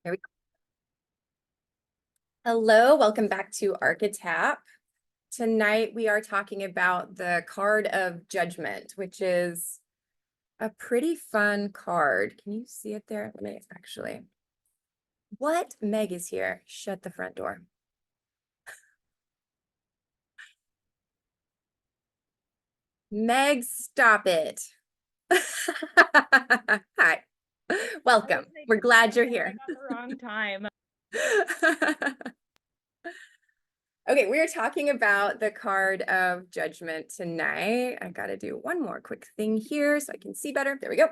There we go. Hello, welcome back to ArcheTAP. Tonight we are talking about the card of judgment, which is a pretty fun card. Can you see it there? Let me actually. What? Meg is here. Shut the front door. Meg, stop it. Hi. Welcome. We're glad you're here. I got the wrong time. Okay, we are talking about the card of judgment tonight. I gotta do one more quick thing here so I can see better. There we go.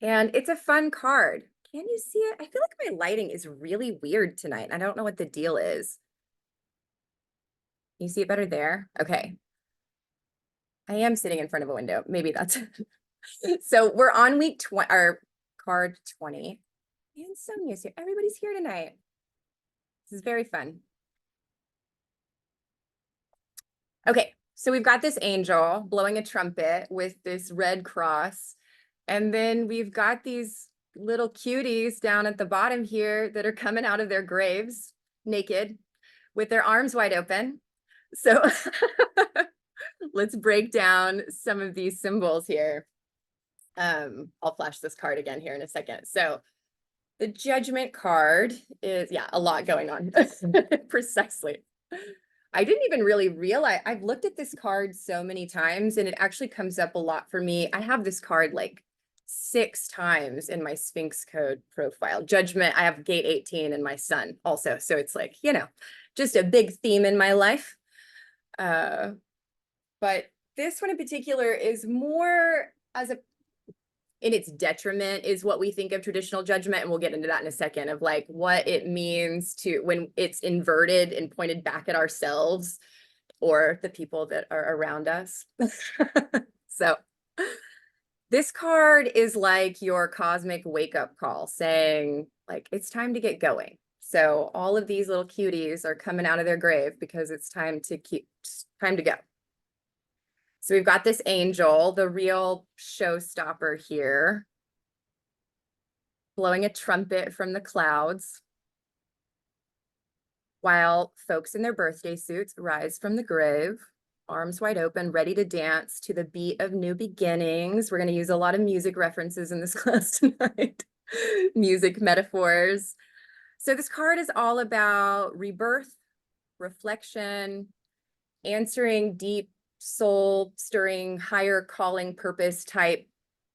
And it's a fun card. Can you see it? I feel like my lighting is really weird tonight. I don't know what the deal is. Can you see it better there? Okay. I am sitting in front of a window. Maybe that's it. So we're on week 20, or card 20. And Sonia's here. Everybody's here tonight. This is very fun. Okay, so we've got this angel blowing a trumpet with this red cross. And then we've got these little cuties down at the bottom here that are coming out of their graves naked with their arms wide open. So let's break down some of these symbols here. I'll flash this card again here in a second. So the judgment card is, yeah, a lot going on. Precisely. I didn't even really realize, I've looked at this card so many times and it actually comes up a lot for me. I have this card like 6 times in my Sphinx code profile. Judgment, I have gate 18 in my sun also. So it's like, you know, just a big theme in my life. But this one in particular is more as a, in its detriment is what we think of traditional judgment. And we'll get into that in a second of like what it means to when it's inverted and pointed back at ourselves or the people that are around us. So this card is like your cosmic wake-up call saying like it's time to get going. So all of these little cuties are coming out of their grave because it's time to go. So we've got this angel, the real showstopper here, blowing a trumpet from the clouds while folks in their birthday suits rise from the grave, arms wide open, ready to dance to the beat of new beginnings. We're going to use a lot of music references in this class tonight, music metaphors. So this card is all about rebirth, reflection, answering deep, soul-stirring, higher calling purpose type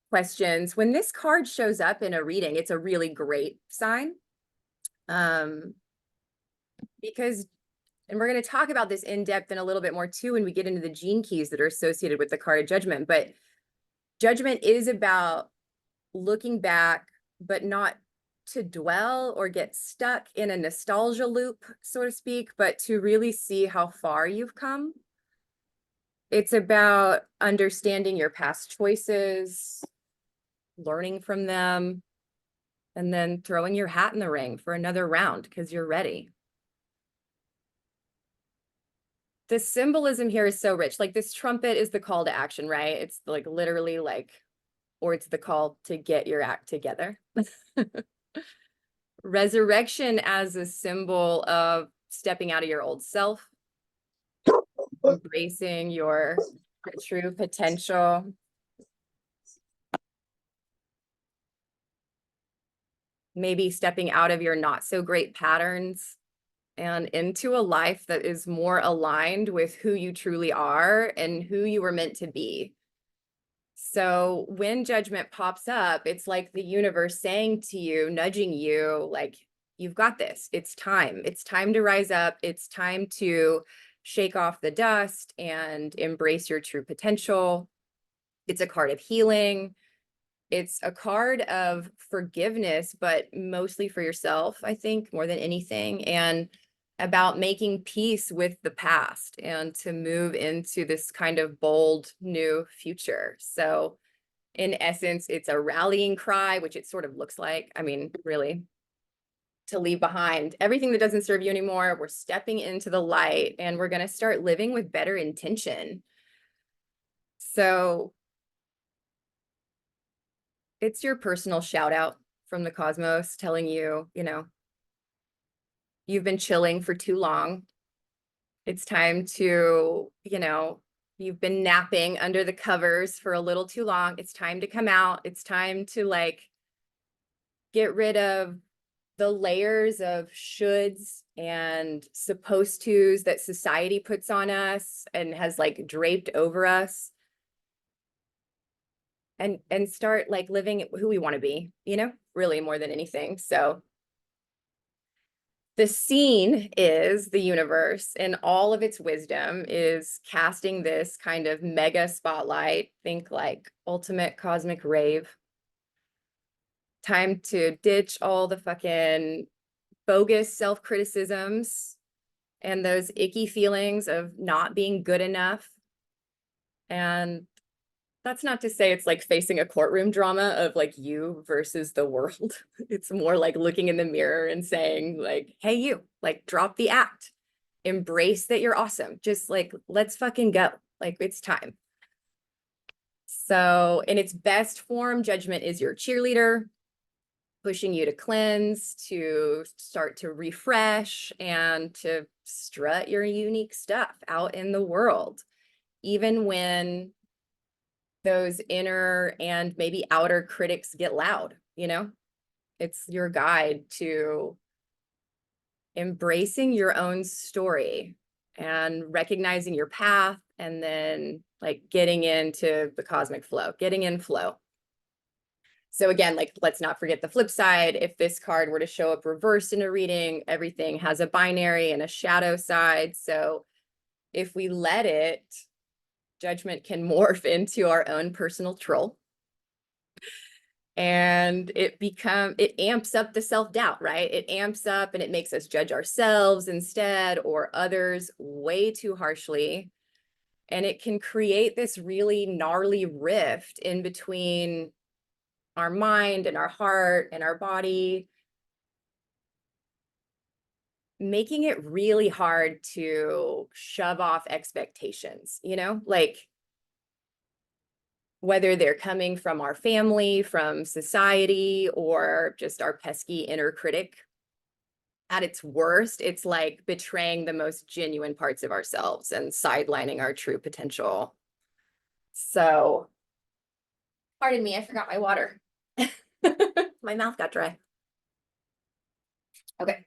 questions. When this card shows up in a reading, it's a really great sign. Because, and we're going to talk about this in depth and a little bit more too when we get into the gene keys that are associated with the card of judgment. But judgment is about looking back, but not to dwell or get stuck in a nostalgia loop, so to speak, but to really see how far you've come. It's about understanding your past choices, learning from them, and then throwing your hat in the ring for another round because you're ready. The symbolism here is so rich. Like this trumpet is the call to action, right? It's like literally like, or it's the call to get your act together. Resurrection as a symbol of stepping out of your old self, embracing your true potential. Maybe stepping out of your not so great patterns and into a life that is more aligned with who you truly are and who you were meant to be. So when judgment pops up, it's like the universe saying to you, nudging you, like, you've got this. It's time. It's time to rise up. It's time to shake off the dust and embrace your true potential. It's a card of healing. It's a card of forgiveness, but mostly for yourself, I think, more than anything. And about making peace with the past and to move into this kind of bold new future. So in essence, it's a rallying cry, which it sort of looks like. I mean, really, to leave behind everything that doesn't serve you anymore. We're stepping into the light and we're going to start living with better intention. So it's your personal shout out from the cosmos telling you, you know, you've been chilling for too long. It's time to, you know, you've been napping under the covers for a little too long. It's time to come out. It's time to like get rid of the layers of shoulds and supposed tos that society puts on us and has like draped over us, and start like living who we want to be, you know, really more than anything. So the scene is the universe, and all of its wisdom is casting this kind of mega spotlight. Think like ultimate cosmic rave. Time to ditch all the fucking bogus self-criticisms and those icky feelings of not being good enough. And that's not to say it's like facing a courtroom drama of like you versus the world. It's more like looking in the mirror and saying like, hey, you, like drop the act, embrace that you're awesome. Just like, let's fucking go. Like it's time. So in its best form, judgment is your cheerleader, pushing you to cleanse, to start to refresh, and to strut your unique stuff out in the world, even when those inner and maybe outer critics get loud, you know? It's your guide to embracing your own story and recognizing your path, and then like getting into the cosmic flow, getting in flow. So again, like, let's not forget the flip side. If this card were to show up reversed in a reading, everything has a binary and a shadow side. So if we let it, judgment can morph into our own personal troll. And it amps up the self-doubt, right? It amps up and it makes us judge ourselves instead, or others way too harshly. And it can create this really gnarly rift in between our mind and our heart and our body, making it really hard to shove off expectations, you know, like whether they're coming from our family, from society, or just our pesky inner critic. At its worst, it's like betraying the most genuine parts of ourselves and sidelining our true potential. So, pardon me, I forgot my water. My mouth got dry. Okay.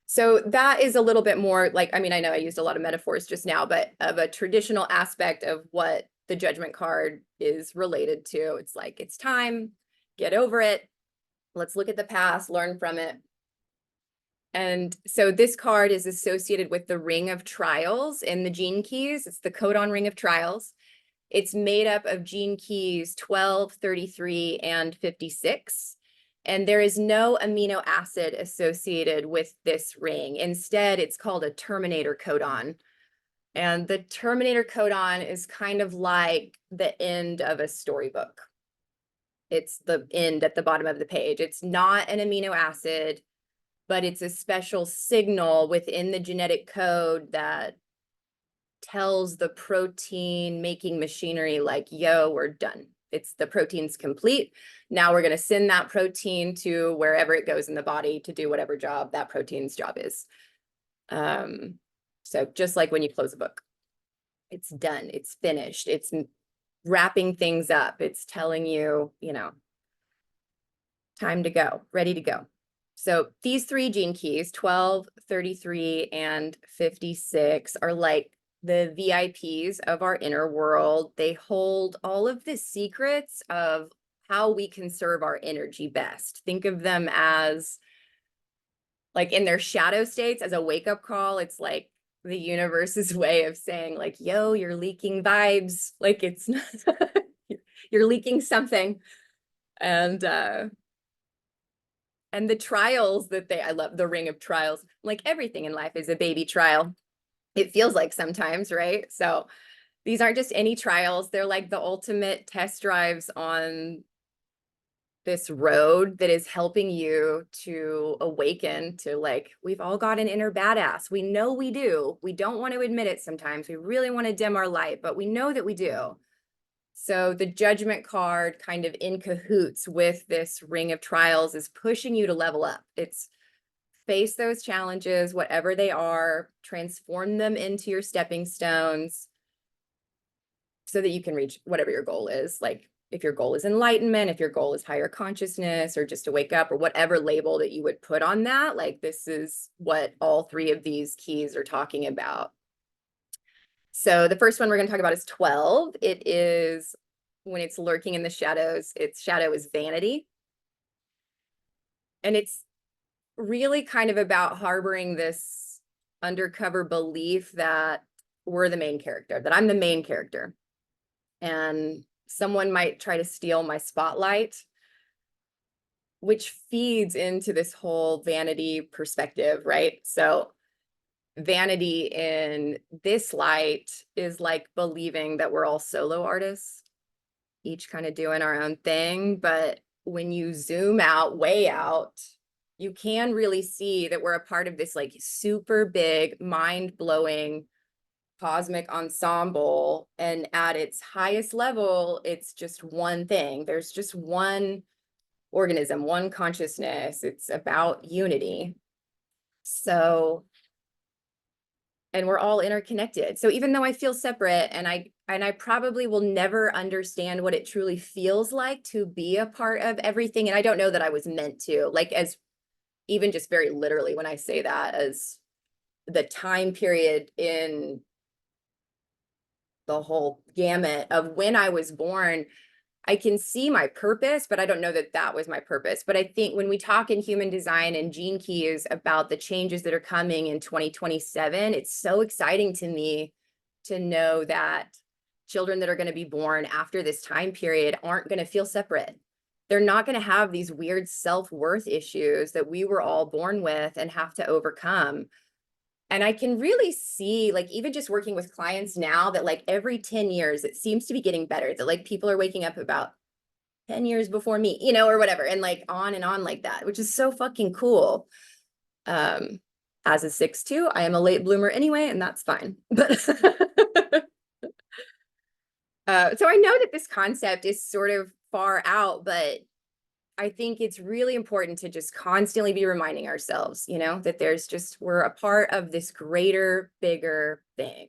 So that is a little bit more like, I mean, I know I used a lot of metaphors just now, but of a traditional aspect of what the judgment card is related to. It's like, it's time, get over it. Let's look at the past, learn from it. And so this card is associated with the Ring of Trials in the gene keys. It's the codon Ring of Trials. It's made up of gene keys 12, 33, and 56. And there is no amino acid associated with this ring. Instead, it's called a terminator codon. And the terminator codon is kind of like the end of a storybook. It's the end at the bottom of the page. It's not an amino acid, but it's a special signal within the genetic code that tells the protein making machinery like, yo, we're done. It's the protein's complete. Now we're going to send that protein to wherever it goes in the body to do whatever job that protein's job is. So just like when you close a book, it's done, it's finished, it's wrapping things up. It's telling you, you know, time to go, ready to go. So these three gene keys, 12, 33, and 56, are like the VIPs of our inner world. They hold all of the secrets of how we can serve our energy best. Think of them as like in their shadow states as a wake-up call. It's like the universe's way of saying like, yo, you're leaking vibes. Like it's not, you're leaking something. And the trials that I love the Ring of Trials. Like everything in life is a baby trial. It feels like sometimes, right? So these aren't just any trials. They're like the ultimate test drives on this road that is helping you to awaken to like, we've all got an inner badass. We know we do. We don't want to admit it sometimes. We really want to dim our light, but we know that we do. So the judgment card, kind of in cahoots with this ring of trials, is pushing you to level up. It's face those challenges, whatever they are, transform them into your stepping stones so that you can reach whatever your goal is. Like if your goal is enlightenment, if your goal is higher consciousness, or just to wake up, or whatever label that you would put on that, like this is what all three of these keys are talking about. So the first one we're going to talk about is 12. It is when it's lurking in the shadows, its shadow is vanity. And it's really kind of about harboring this undercover belief that we're the main character, that I'm the main character. And someone might try to steal my spotlight, which feeds into this whole vanity perspective, right? So vanity in this light is like believing that we're all solo artists, each kind of doing our own thing. But when you zoom out, way out, you can really see that we're a part of this like super big, mind-blowing cosmic ensemble. And at its highest level, it's just one thing. There's just one organism, one consciousness. It's about unity. So, and we're all interconnected. So even though I feel separate, and I probably will never understand what it truly feels like to be a part of everything. And I don't know that I was meant to, like, as even just very literally when I say that, as the time period in the whole gamut of when I was born, I can see my purpose, but I don't know that that was my purpose. But I think when we talk in human design and gene keys about the changes that are coming in 2027, it's so exciting to me to know that children that are going to be born after this time period aren't going to feel separate. They're not going to have these weird self-worth issues that we were all born with and have to overcome. And I can really see, like, even just working with clients now, that like every 10 years, it seems to be getting better, that like people are waking up about 10 years before me, you know, or whatever, and like on and on like that, which is so fucking cool. As a 6-2, I am a late bloomer anyway, and that's fine. But so I know that this concept is sort of far out, but I think it's really important to just constantly be reminding ourselves, you know, that we're a part of this greater, bigger thing.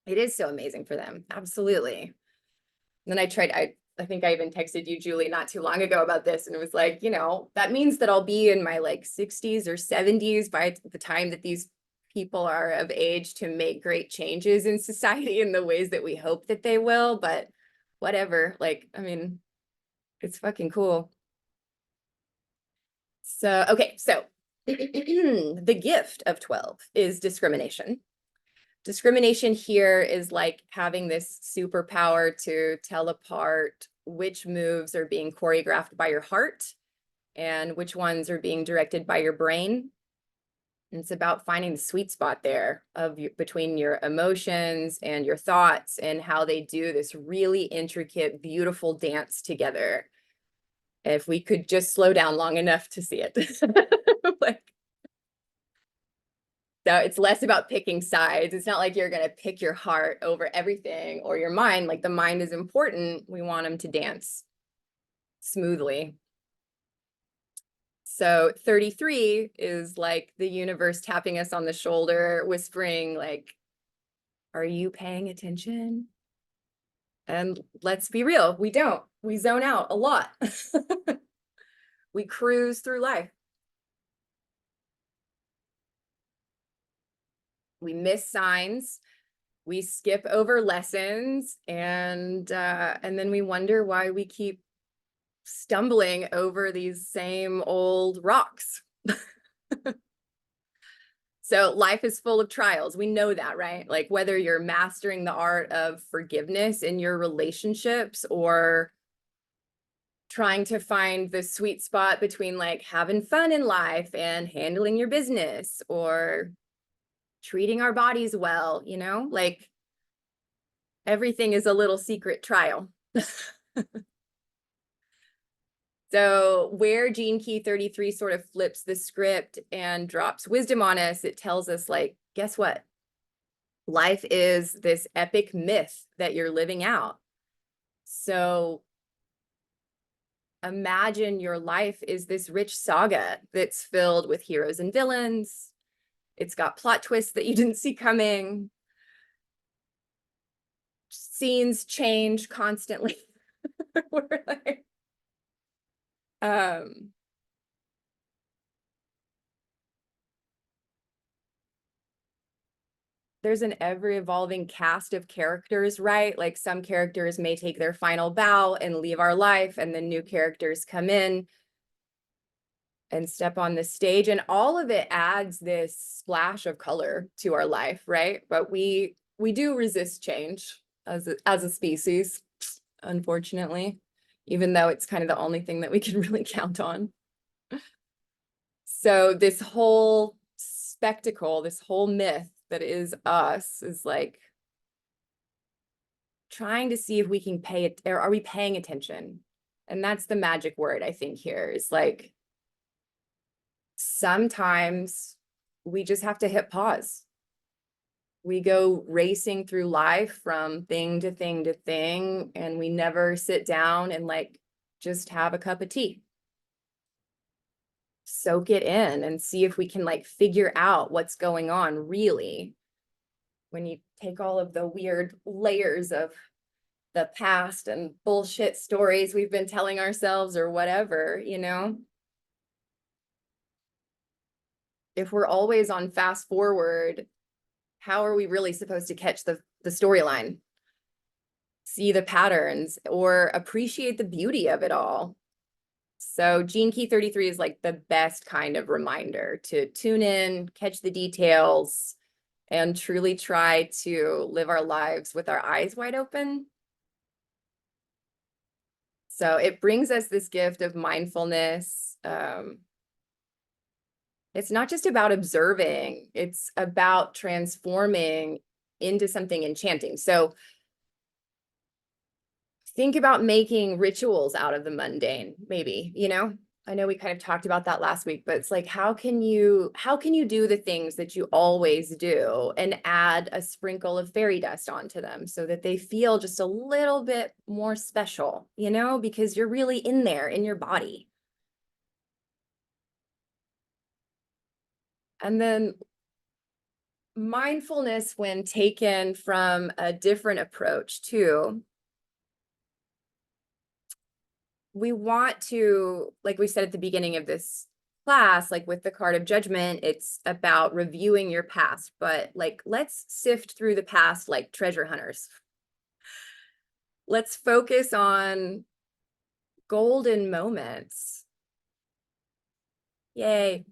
It is so amazing for them. Absolutely. And then I think I even texted you, Julie, not too long ago about this. And it was like, you know, that means that I'll be in my like 60s or 70s by the time that these people are of age to make great changes in society in the ways that we hope that they will. But whatever, like, I mean, it's fucking cool. So, okay, so the gift of 12 is discrimination. Discrimination here is like having this superpower to tell apart which moves are being choreographed by your heart and which ones are being directed by your brain. And it's about finding the sweet spot there between your emotions and your thoughts and how they do this really intricate, beautiful dance together. If we could just slow down long enough to see it. Like, so it's less about picking sides. It's not like you're going to pick your heart over everything or your mind. Like the mind is important. We want them to dance smoothly. So 33 is like the universe tapping us on the shoulder, whispering like, are you paying attention? And let's be real, we don't. We zone out a lot. We cruise through life. We miss signs, we skip over lessons, and then we wonder why we keep stumbling over these same old rocks. So life is full of trials. We know that, right? Like whether you're mastering the art of forgiveness in your relationships or trying to find the sweet spot between like having fun in life and handling your business or treating our bodies well, you know, like everything is a little secret trial. So where Gene Key 33 sort of flips the script and drops wisdom on us, it tells us like, guess what? Life is this epic myth that you're living out. So imagine your life is this rich saga that's filled with heroes and villains. It's got plot twists that you didn't see coming. Scenes change constantly. We're like, there's an ever-evolving cast of characters, right? Like some characters may take their final bow and leave our life, and then new characters come in and step on the stage, and all of it adds this splash of color to our life, right? But we do resist change as a species, unfortunately, even though it's kind of the only thing that we can really count on. So this whole spectacle, this whole myth that is us is like trying to see if we can pay it, or are we paying attention? And that's the magic word, I think, here is like, sometimes we just have to hit pause. We go racing through life from thing to thing to thing, and we never sit down and like just have a cup of tea. Soak it in and see if we can like figure out what's going on really. When you take all of the weird layers of the past and bullshit stories we've been telling ourselves or whatever, you know? If we're always on fast forward, how are we really supposed to catch the storyline, see the patterns, or appreciate the beauty of it all? So Gene Key 33 is like the best kind of reminder to tune in, catch the details, and truly try to live our lives with our eyes wide open. So it brings us this gift of mindfulness. It's not just about observing, it's about transforming into something enchanting. So think about making rituals out of the mundane, maybe, you know? I know we kind of talked about that last week, but it's like, how can you do the things that you always do and add a sprinkle of fairy dust onto them so that they feel just a little bit more special, you know, because you're really in there in your body. And then mindfulness, when taken from a different approach too, we want to, like we said at the beginning of this class, like with the card of judgment, it's about reviewing your past, but like, let's sift through the past like treasure hunters. Let's focus on golden moments. Yay.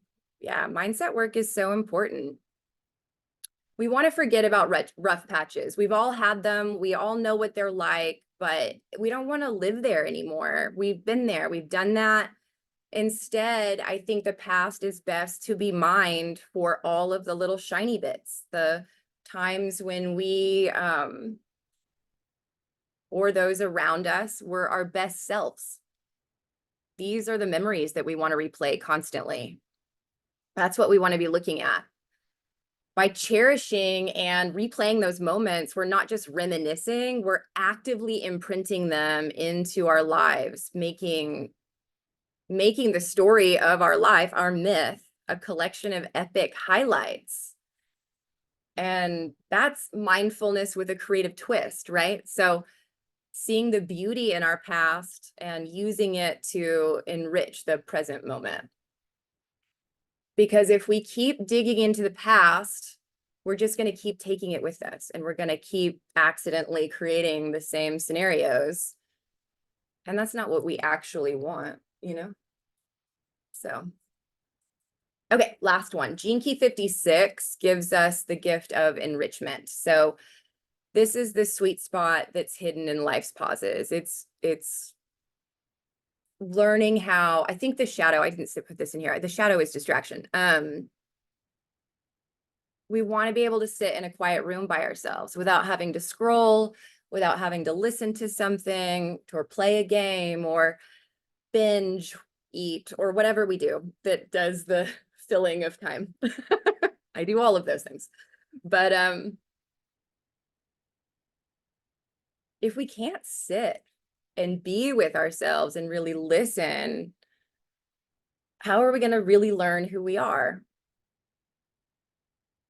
Yeah, mindset work is so important. We want to forget about rough patches. We've all had them. We all know what they're like, but we don't want to live there anymore. We've been there. We've done that. Instead, I think the past is best to be mined for all of the little shiny bits, the times when we, or those around us, were our best selves. These are the memories that we want to replay constantly. That's what we want to be looking at. By cherishing and replaying those moments, we're not just reminiscing, we're actively imprinting them into our lives, making the story of our life, our myth, a collection of epic highlights. And that's mindfulness with a creative twist, right? So seeing the beauty in our past and using it to enrich the present moment. Because if we keep digging into the past, we're just going to keep taking it with us, and we're going to keep accidentally creating the same scenarios. And that's not what we actually want, you know? So, okay, last one. Gene Key 56 gives us the gift of enrichment. So this is the sweet spot that's hidden in life's pauses. It's learning how, I think the shadow, I didn't put this in here. The shadow is distraction. We want to be able to sit in a quiet room by ourselves without having to scroll, without having to listen to something, or play a game, or binge eat, or whatever we do that does the filling of time. I do all of those things. But if we can't sit and be with ourselves and really listen, how are we going to really learn who we are?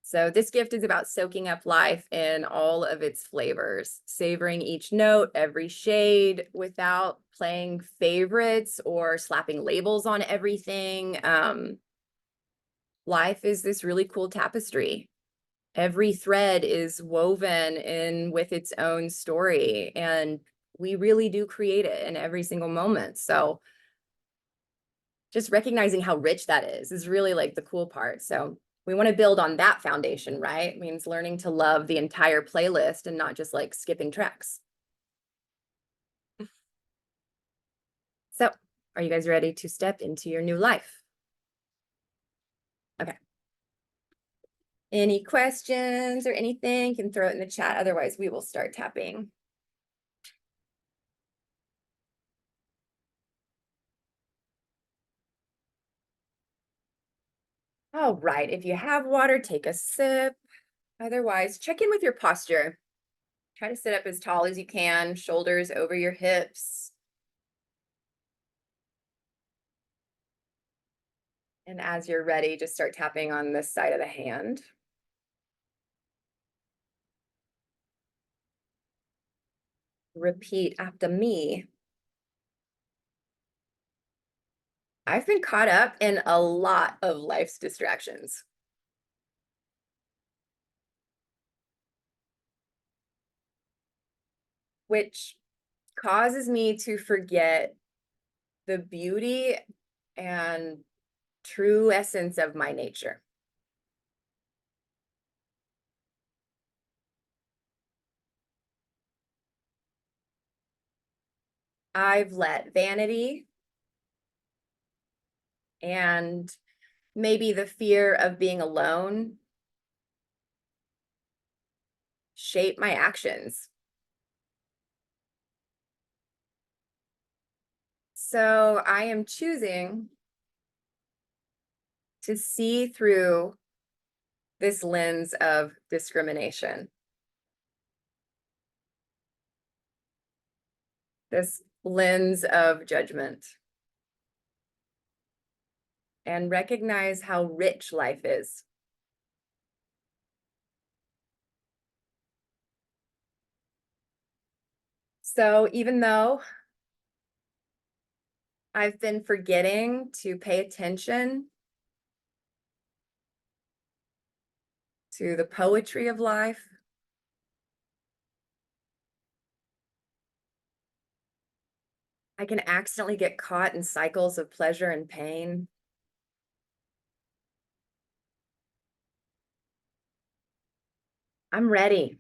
So this gift is about soaking up life in all of its flavors, savoring each note, every shade, without playing favorites or slapping labels on everything. Life is this really cool tapestry. Every thread is woven in with its own story, and we really do create it in every single moment. So just recognizing how rich that is really like the cool part. So we want to build on that foundation, right? It means learning to love the entire playlist and not just like skipping tracks. So are you guys ready to step into your new life? Okay. Any questions or anything, you can throw it in the chat. Otherwise, we will start tapping. All right. If you have water, take a sip. Otherwise, check in with your posture. Try to sit up as tall as you can, shoulders over your hips. And as you're ready, just start tapping on this side of the hand. Repeat after me. I've been caught up in a lot of life's distractions. Which causes me to forget the beauty and true essence of my nature. I've let vanity and maybe the fear of being alone shape my actions. So I am choosing to see through this lens of discrimination, this lens of judgment, and recognize how rich life is. So even though I've been forgetting to pay attention to the poetry of life, I can accidentally get caught in cycles of pleasure and pain. I'm ready.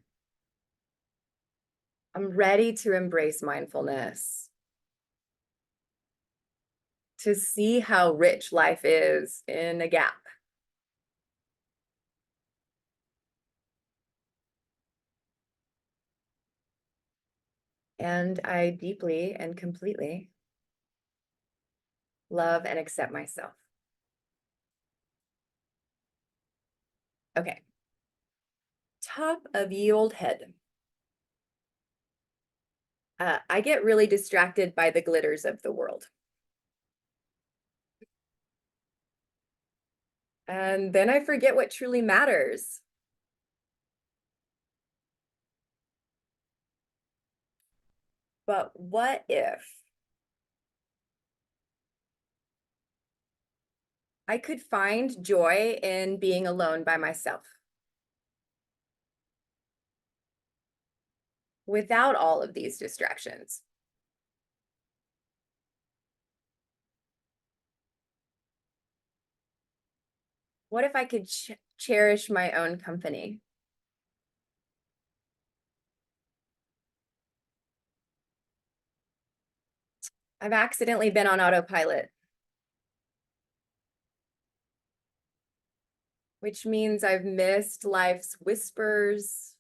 I'm ready to embrace mindfulness, to see how rich life is in a gap. And I deeply and completely love and accept myself. Okay. Top of ye old head. I get really distracted by the glitters of the world. And then I forget what truly matters. But what if I could find joy in being alone by myself without all of these distractions? What if I could cherish my own company? I've accidentally been on autopilot, which means I've missed life's whispers.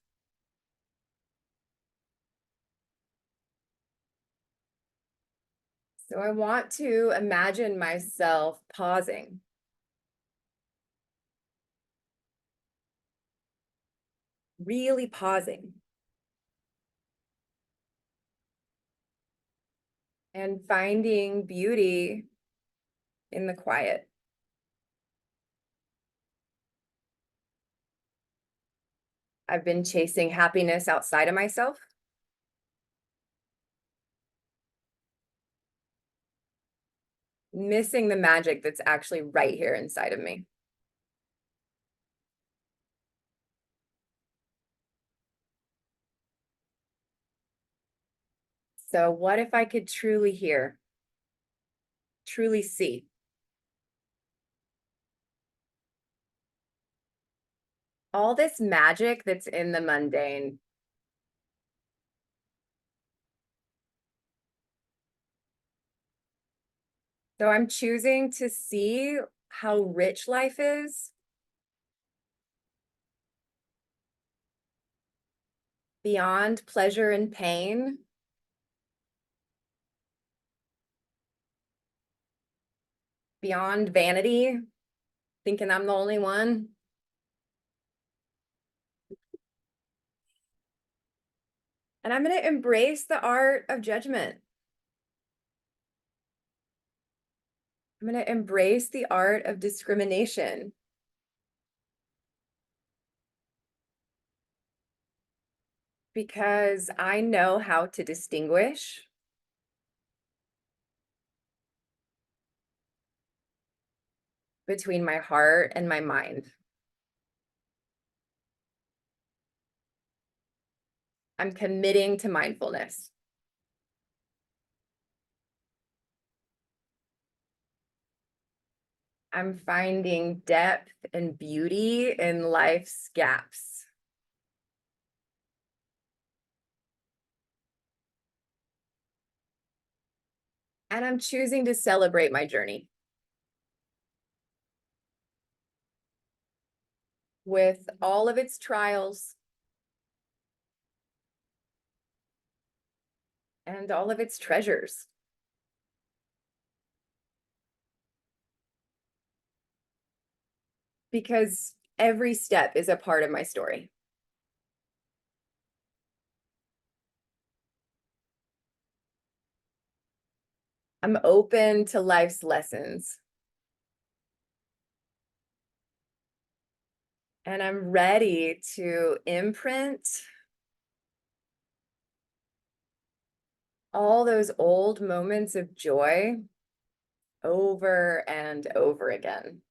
So I want to imagine myself pausing, really pausing, and finding beauty in the quiet. I've been chasing happiness outside of myself. Missing the magic that's actually right here inside of me. So what if I could truly hear, truly see? All this magic that's in the mundane. So I'm choosing to see how rich life is beyond pleasure and pain, beyond vanity, thinking I'm the only one. And I'm going to embrace the art of judgment. I'm going to embrace the art of discrimination. Because I know how to distinguish between my heart and my mind. I'm committing to mindfulness. I'm finding depth and beauty in life's gaps. And I'm choosing to celebrate my journey with all of its trials and all of its treasures. Because every step is a part of my story. I'm open to life's lessons. And I'm ready to imprint all those old moments of joy over and over again.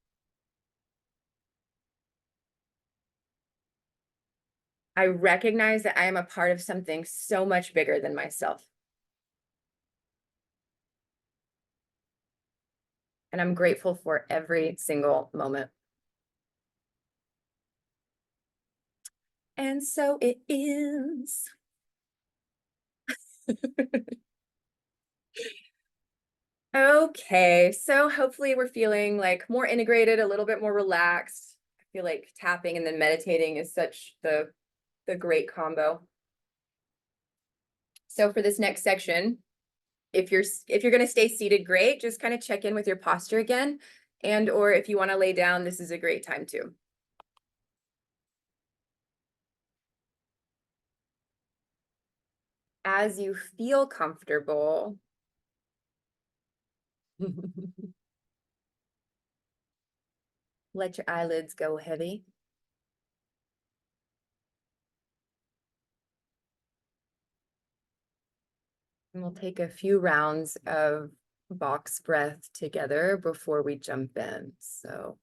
I recognize that I am a part of something so much bigger than myself. And I'm grateful for every single moment. And so it is. Okay, so hopefully we're feeling like more integrated, a little bit more relaxed. I feel like tapping and then meditating is such the great combo. So for this next section, if you're going to stay seated, great. Just kind of check in with your posture again. And or if you want to lay down, this is a great time too. As you feel comfortable, let your eyelids go heavy. And we'll take a few rounds of box breath together before we jump in. So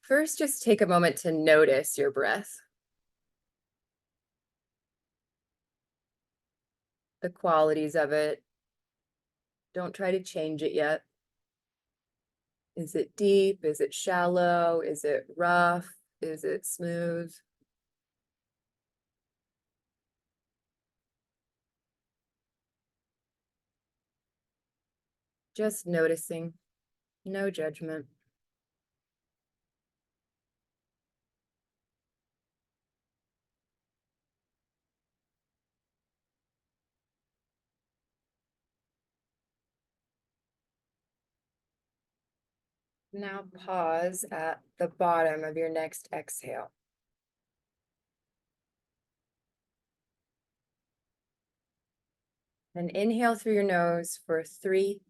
first, just take a moment to notice your breath, the qualities of it. Don't try to change it yet. Is it deep? Is it shallow? Is it rough? Is it smooth? Just noticing, no judgment. Now pause at the bottom of your next exhale. Then inhale through your nose for 3,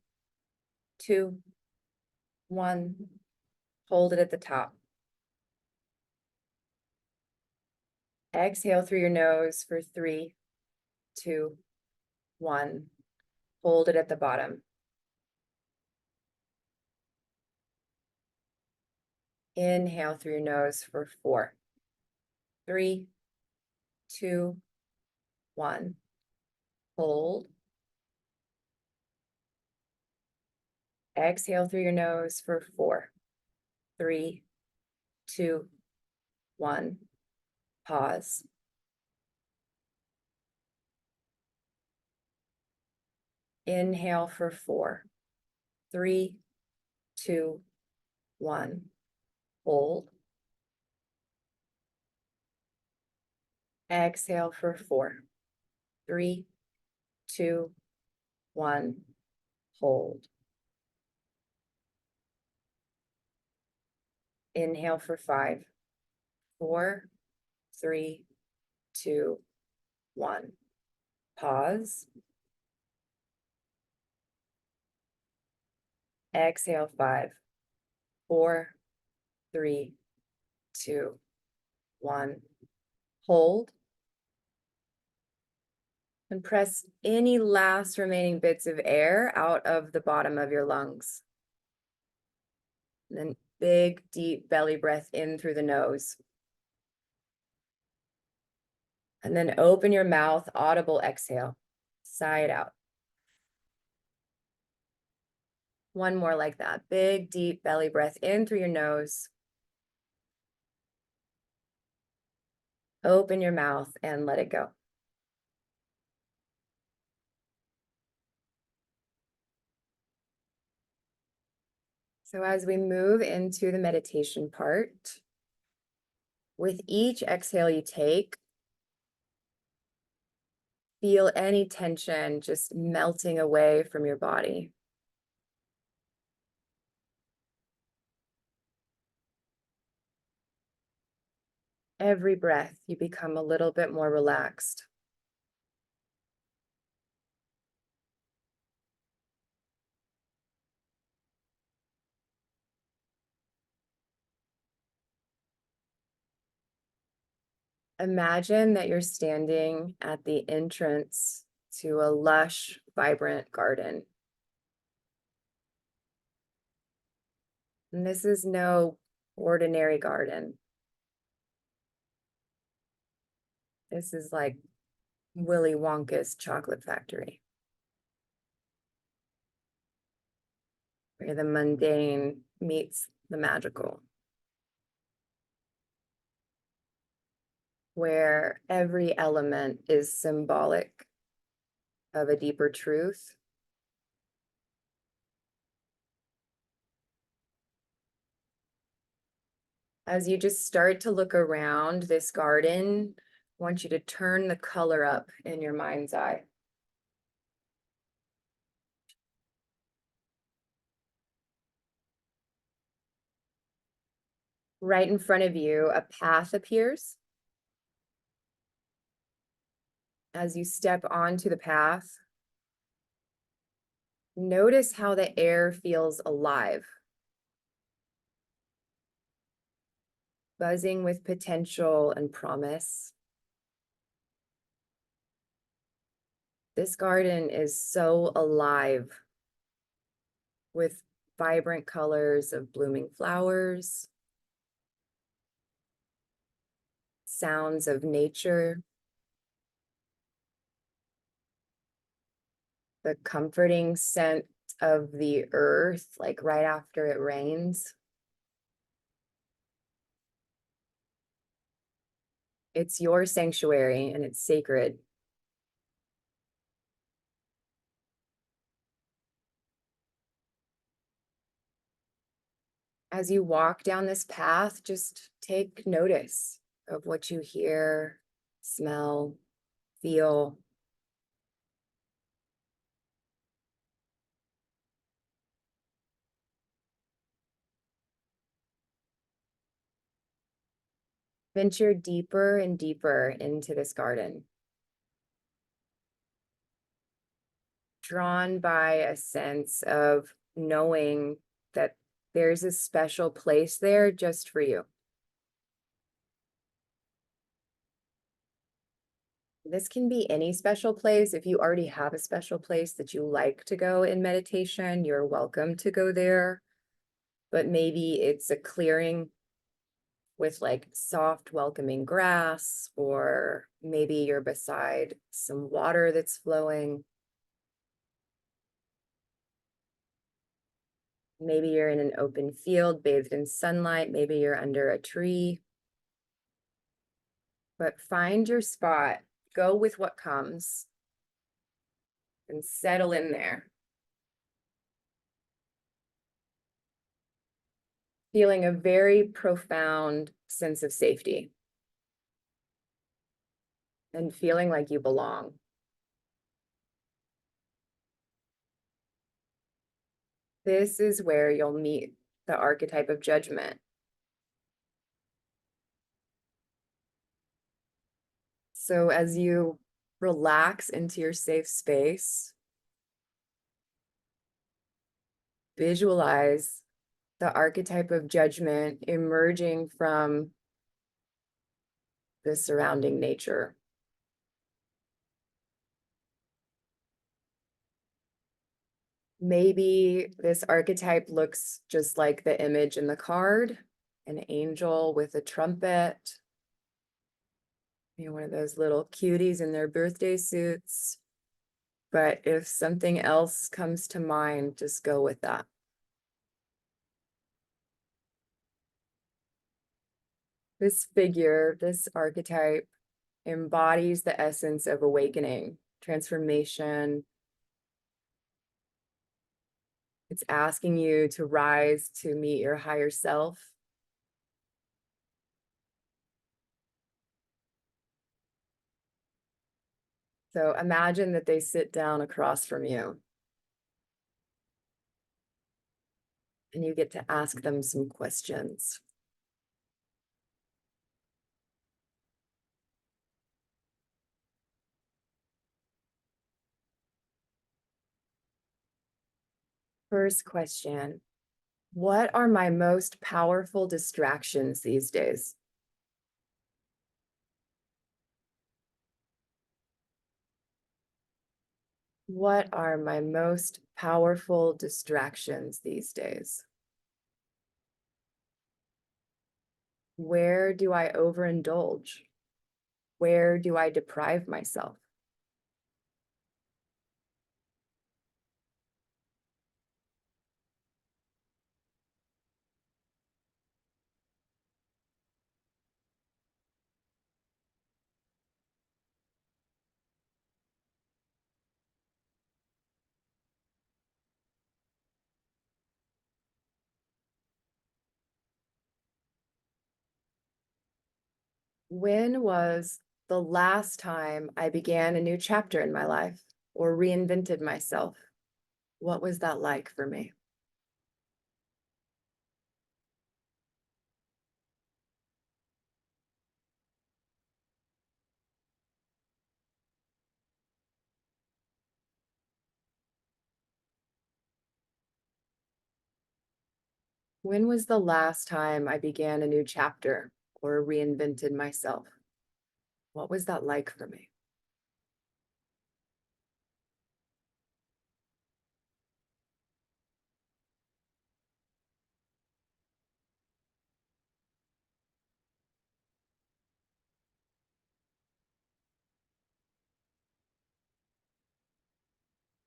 2, 1. Hold it at the top. Exhale through your nose for 3, 2, 1. Hold it at the bottom. Inhale through your nose for 4, 3, 2, 1. Hold. Exhale through your nose for 4, 3, 2, 1. Pause. Inhale for 4, 3, 2, 1. Hold. Exhale for 4, 3, 2, 1. Hold. Inhale for 5, 4, 3, 2, 1. Pause. Exhale 5, 4, 3, 2, 1. Hold. And press any last remaining bits of air out of the bottom of your lungs. And then big, deep belly breath in through the nose. And then open your mouth, audible exhale. Sigh it out. One more like that. Big, deep belly breath in through your nose. Open your mouth and let it go. So as we move into the meditation part, with each exhale you take, feel any tension just melting away from your body. Every breath, you become a little bit more relaxed. Imagine that you're standing at the entrance to a lush, vibrant garden. And this is no ordinary garden. This is like Willy Wonka's chocolate factory, where the mundane meets the magical, where every element is symbolic of a deeper truth. As you just start to look around this garden, I want you to turn the color up in your mind's eye. Right in front of you, a path appears. As you step onto the path, notice how the air feels alive, buzzing with potential and promise. This garden is so alive with vibrant colors of blooming flowers, sounds of nature, the comforting scent of the earth, like right after it rains. It's your sanctuary and it's sacred. As you walk down this path, just take notice of what you hear, smell, feel. Venture deeper and deeper into this garden. drawn by a sense of knowing that there's a special place there just for you. This can be any special place. If you already have a special place that you like to go in meditation, you're welcome to go there. But maybe it's a clearing with like soft, welcoming grass, or maybe you're beside some water that's flowing. Maybe you're in an open field bathed in sunlight. Maybe you're under a tree. But find your spot, go with what comes, and settle in there. Feeling a very profound sense of safety and feeling like you belong. This is where you'll meet the archetype of judgment. So as you relax into your safe space, visualize the archetype of judgment emerging from the surrounding nature. Maybe this archetype looks just like the image in the card, an angel with a trumpet, one of those little cuties in their birthday suits. But if something else comes to mind, just go with that. This figure, this archetype, embodies the essence of awakening, transformation. It's asking you to rise to meet your higher self. So imagine that they sit down across from you and you get to ask them some questions. First question, what are my most powerful distractions these days? What are my most powerful distractions these days? Where do I overindulge? Where do I deprive myself? When was the last time I began a new chapter in my life or reinvented myself? What was that like for me? When was the last time I began a new chapter or reinvented myself? What was that like for me?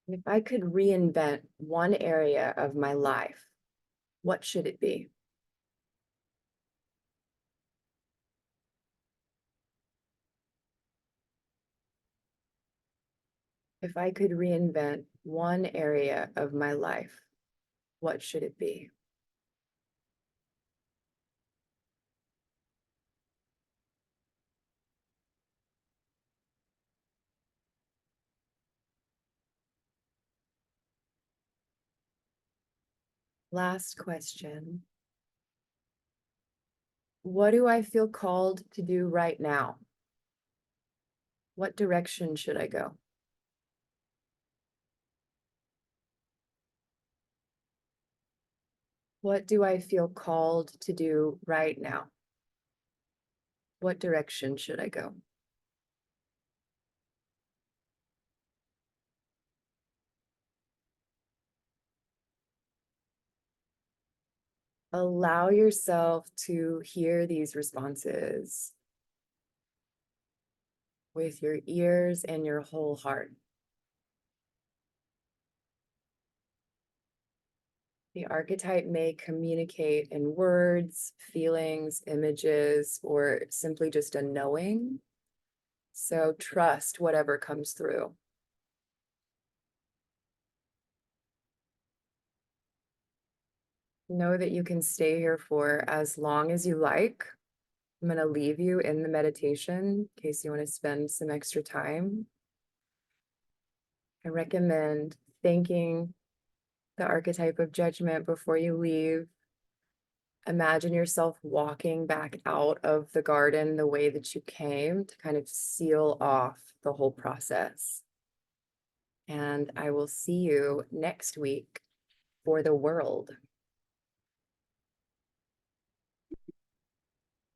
If I could reinvent one area of my life, what should it be? If I could reinvent one area of my life, what should it be? Last question. What do I feel called to do right now? What direction should I go? What do I feel called to do right now? What direction should I go? Allow yourself to hear these responses with your ears and your whole heart. The archetype may communicate in words, feelings, images, or simply just a knowing. So trust whatever comes through. Know that you can stay here for as long as you like. I'm going to leave you in the meditation in case you want to spend some extra time. I recommend thanking the archetype of judgment before you leave. Imagine yourself walking back out of the garden the way that you came to kind of seal off the whole process. And I will see you next week for the world.